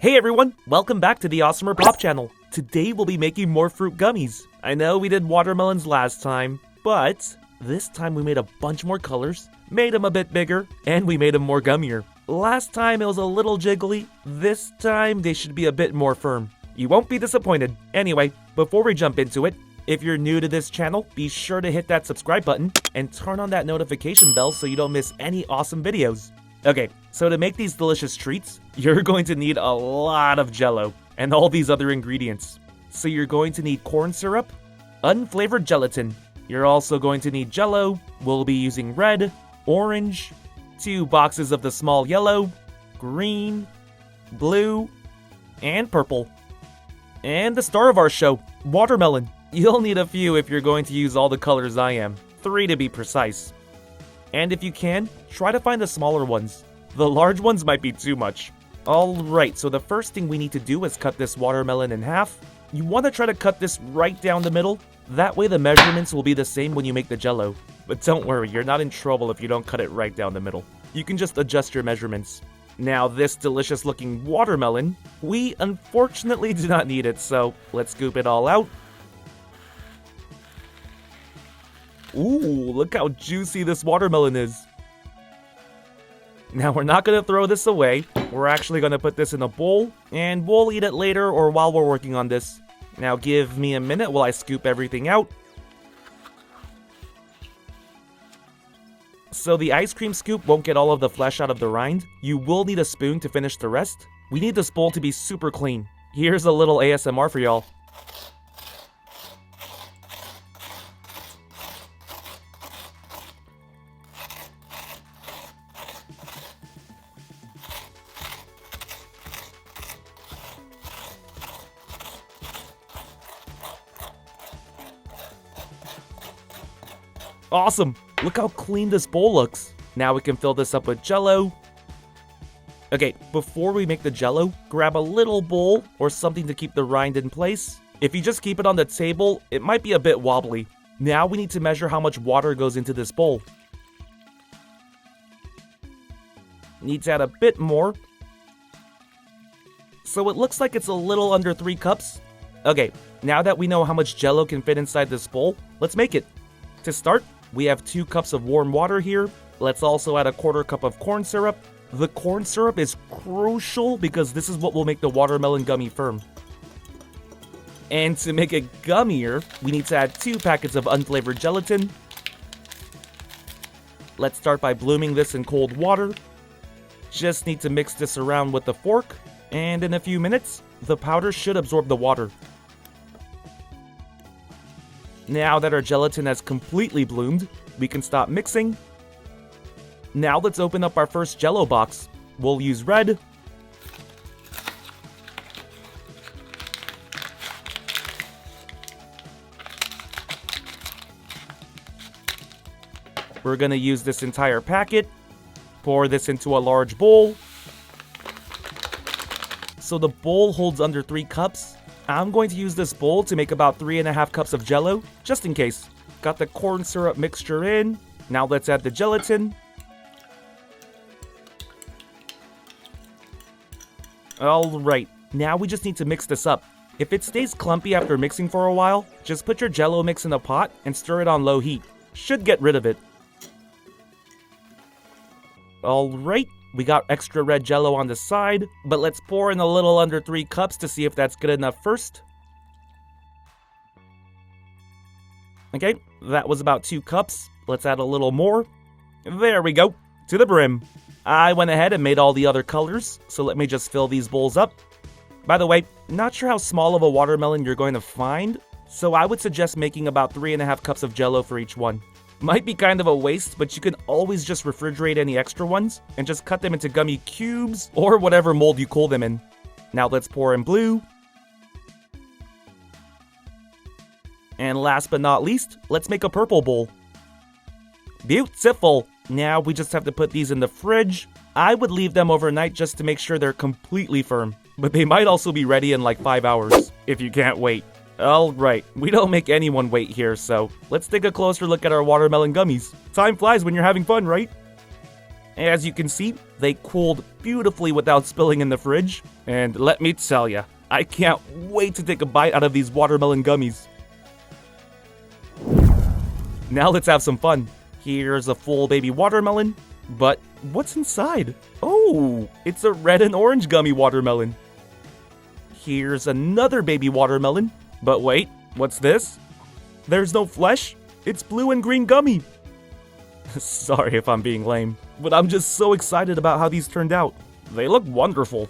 Hey everyone, welcome back to the AWESMR Pop channel. Today we'll be making more fruit gummies. I know we did watermelons last time, but this time we made a bunch more colors, made them a bit bigger, and we made them more gummier. Last time it was a little jiggly, this time they should be a bit more firm. You won't be disappointed. Anyway, before we jump into it, if you're new to this channel, be sure to hit that subscribe button and turn on that notification bell so you don't miss any awesome videos. Okay, so to make these delicious treats, you're going to need a lot of jello and all these other ingredients. So you're going to need corn syrup, unflavored gelatin. You're also going to need jello. We'll be using red, orange, 2 boxes of the small yellow, green, blue, and purple. And the star of our show, watermelon. You'll need a few if you're going to use all the colors I am, 3 to be precise. And if you can, try to find the smaller ones. The large ones might be too much. Alright, so the first thing we need to do is cut this watermelon in half. You want to try to cut this right down the middle. That way the measurements will be the same when you make the jello. But don't worry, you're not in trouble if you don't cut it right down the middle. You can just adjust your measurements. Now this delicious looking watermelon, we unfortunately do not need it, so let's scoop it all out. Ooh, look how juicy this watermelon is. Now we're not going to throw this away. We're actually going to put this in a bowl, and we'll eat it later or while we're working on this. Now give me a minute while I scoop everything out. So the ice cream scoop won't get all of the flesh out of the rind. You will need a spoon to finish the rest. We need this bowl to be super clean. Here's a little ASMR for y'all. Awesome! Look how clean this bowl looks. Now we can fill this up with jello. Okay, before we make the jello, grab a little bowl or something to keep the rind in place. If you just keep it on the table, it might be a bit wobbly. Now we need to measure how much water goes into this bowl. Need to add a bit more. So it looks like it's a little under 3 cups. Okay, now that we know how much jello can fit inside this bowl, let's make it. To start, we have 2 cups of warm water here. Let's also add a 1/4 cup of corn syrup. The corn syrup is crucial because this is what will make the watermelon gummy firm. And to make it gummier, we need to add 2 packets of unflavored gelatin. Let's start by blooming this in cold water. Just need to mix this around with a fork, and in a few minutes, the powder should absorb the water. Now that our gelatin has completely bloomed, we can stop mixing. Now let's open up our first jello box. We'll use red. We're going to use this entire packet. Pour this into a large bowl. So the bowl holds under 3 cups. I'm going to use this bowl to make about 3.5 cups of jello, just in case. Got the corn syrup mixture in. Now let's add the gelatin. Alright, now we just need to mix this up. If it stays clumpy after mixing for a while, just put your jello mix in a pot and stir it on low heat. Should get rid of it. Alright, we got extra red jello on the side, but let's pour in a little under 3 cups to see if that's good enough first. Okay, that was about 2 cups. Let's add a little more. There we go, to the brim. I went ahead and made all the other colors, so let me just fill these bowls up. By the way, not sure how small of a watermelon you're going to find, so I would suggest making about 3.5 cups of jello for each one. Might be kind of a waste, but you can always just refrigerate any extra ones and just cut them into gummy cubes or whatever mold you cool them in. Now let's pour in blue. And last but not least, let's make a purple bowl. Beautiful! Now we just have to put these in the fridge. I would leave them overnight just to make sure they're completely firm, but they might also be ready in like 5 hours, if you can't wait. Alright, we don't make anyone wait here, so let's take a closer look at our watermelon gummies. Time flies when you're having fun, right? As you can see, they cooled beautifully without spilling in the fridge. And let me tell ya, I can't wait to take a bite out of these watermelon gummies. Now let's have some fun. Here's a full baby watermelon, but what's inside? Oh, it's a red and orange gummy watermelon. Here's another baby watermelon, but wait, what's this? There's no flesh, it's blue and green gummy. Sorry if I'm being lame, but I'm just so excited about how these turned out. They look wonderful.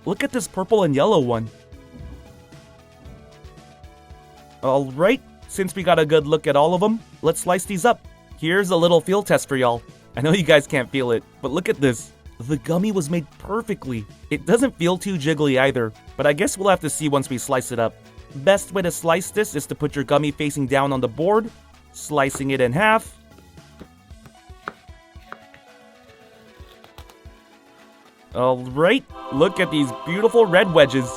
Look at this purple and yellow one. Alright, since we got a good look at all of them, let's slice these up. Here's a little field test for y'all. I know you guys can't feel it, but look at this. The gummy was made perfectly. It doesn't feel too jiggly either, but I guess we'll have to see once we slice it up. Best way to slice this is to put your gummy facing down on the board, slicing it in half. Alright, look at these beautiful red wedges.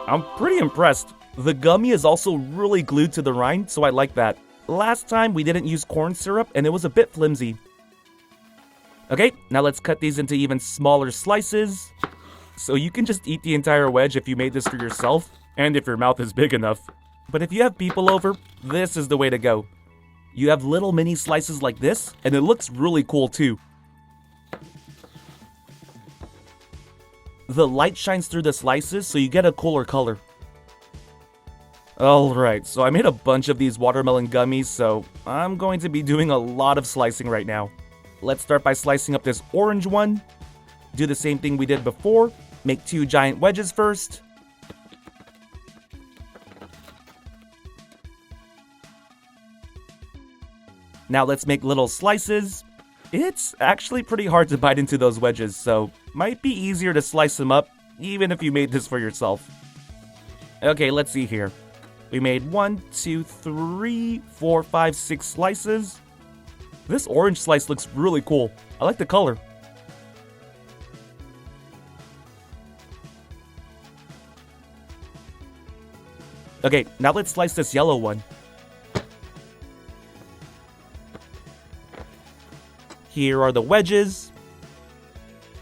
I'm pretty impressed. The gummy is also really glued to the rind, so I like that. Last time we didn't use corn syrup and it was a bit flimsy. Okay, now let's cut these into even smaller slices. So you can just eat the entire wedge if you made this for yourself, and if your mouth is big enough. But if you have people over, this is the way to go. You have little mini slices like this, and it looks really cool too. The light shines through the slices, so you get a cooler color. Alright, so I made a bunch of these watermelon gummies, so I'm going to be doing a lot of slicing right now. Let's start by slicing up this orange one. Do the same thing we did before. Make 2 giant wedges first. Now let's make little slices. It's actually pretty hard to bite into those wedges, so might be easier to slice them up, even if you made this for yourself. Okay, let's see here. We made 1, 2, 3, 4, 5, 6 slices. This orange slice looks really cool. I like the color. Okay, now let's slice this yellow one. Here are the wedges.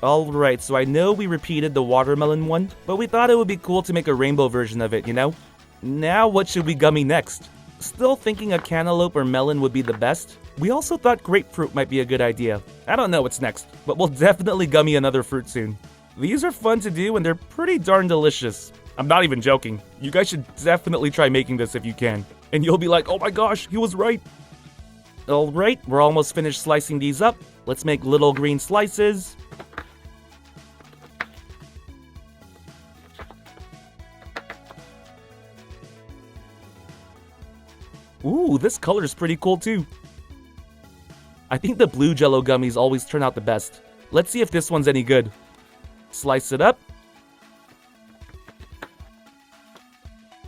Alright, so I know we repeated the watermelon one, but we thought it would be cool to make a rainbow version of it, you know? Now what should we gummy next? Still thinking a cantaloupe or melon would be the best. We also thought grapefruit might be a good idea. I don't know what's next, but we'll definitely gummy another fruit soon. These are fun to do and they're pretty darn delicious. I'm not even joking. You guys should definitely try making this if you can. And you'll be like, oh my gosh, he was right. Alright, we're almost finished slicing these up. Let's make little green slices. Ooh, this color is pretty cool too. I think the blue jello gummies always turn out the best. Let's see if this one's any good. Slice it up.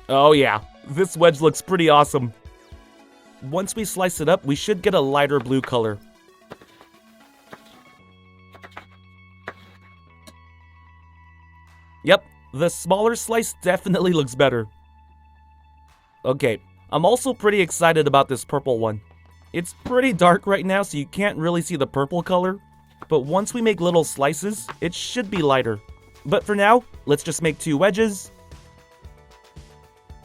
Oh yeah, this wedge looks pretty awesome. Once we slice it up, we should get a lighter blue color. Yep, the smaller slice definitely looks better. Okay, I'm also pretty excited about this purple one. It's pretty dark right now, so you can't really see the purple color. But once we make little slices, it should be lighter. But for now, let's just make 2 wedges.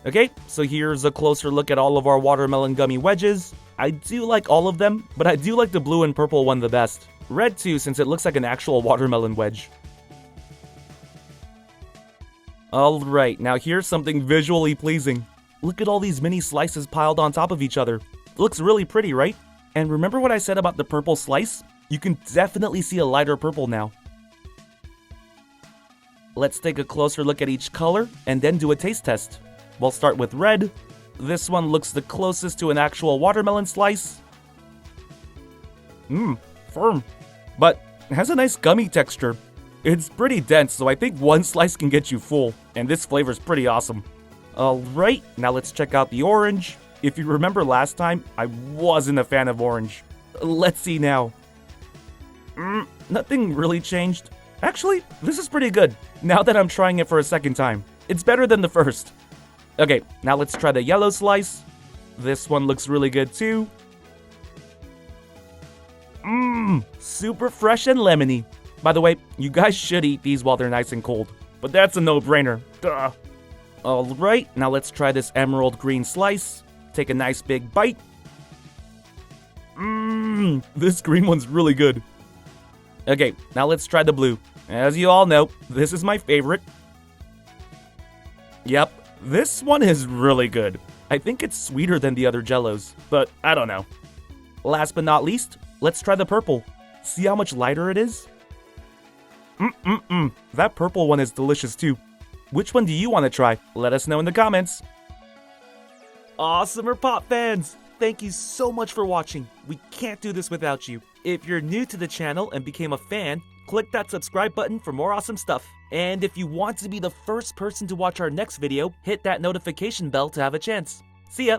Okay, so here's a closer look at all of our watermelon gummy wedges. I do like all of them, but I do like the blue and purple one the best. Red too, since it looks like an actual watermelon wedge. Alright, now here's something visually pleasing. Look at all these mini slices piled on top of each other. It looks really pretty, right? And remember what I said about the purple slice? You can definitely see a lighter purple now. Let's take a closer look at each color and then do a taste test. We'll start with red. This one looks the closest to an actual watermelon slice. Firm. But it has a nice gummy texture. It's pretty dense, so I think one slice can get you full. And this flavor's pretty awesome. Alright, now let's check out the orange. If you remember last time, I wasn't a fan of orange. Let's see now. Nothing really changed. Actually, this is pretty good, now that I'm trying it for a second time. It's better than the first. Okay, now let's try the yellow slice. This one looks really good too. Mmm, super fresh and lemony. By the way, you guys should eat these while they're nice and cold. But that's a no-brainer. Duh. Alright, now let's try this emerald green slice. Take a nice big bite. Mmm, this green one's really good. Okay, now let's try the blue. As you all know, this is my favorite. Yep, this one is really good. I think it's sweeter than the other jellos, but I don't know. Last but not least, let's try the purple. See how much lighter it is? That purple one is delicious too. Which one do you want to try? Let us know in the comments. AWESMR Pop fans! Thank you so much for watching. We can't do this without you. If you're new to the channel and became a fan, click that subscribe button for more awesome stuff. And if you want to be the first person to watch our next video, hit that notification bell to have a chance. See ya!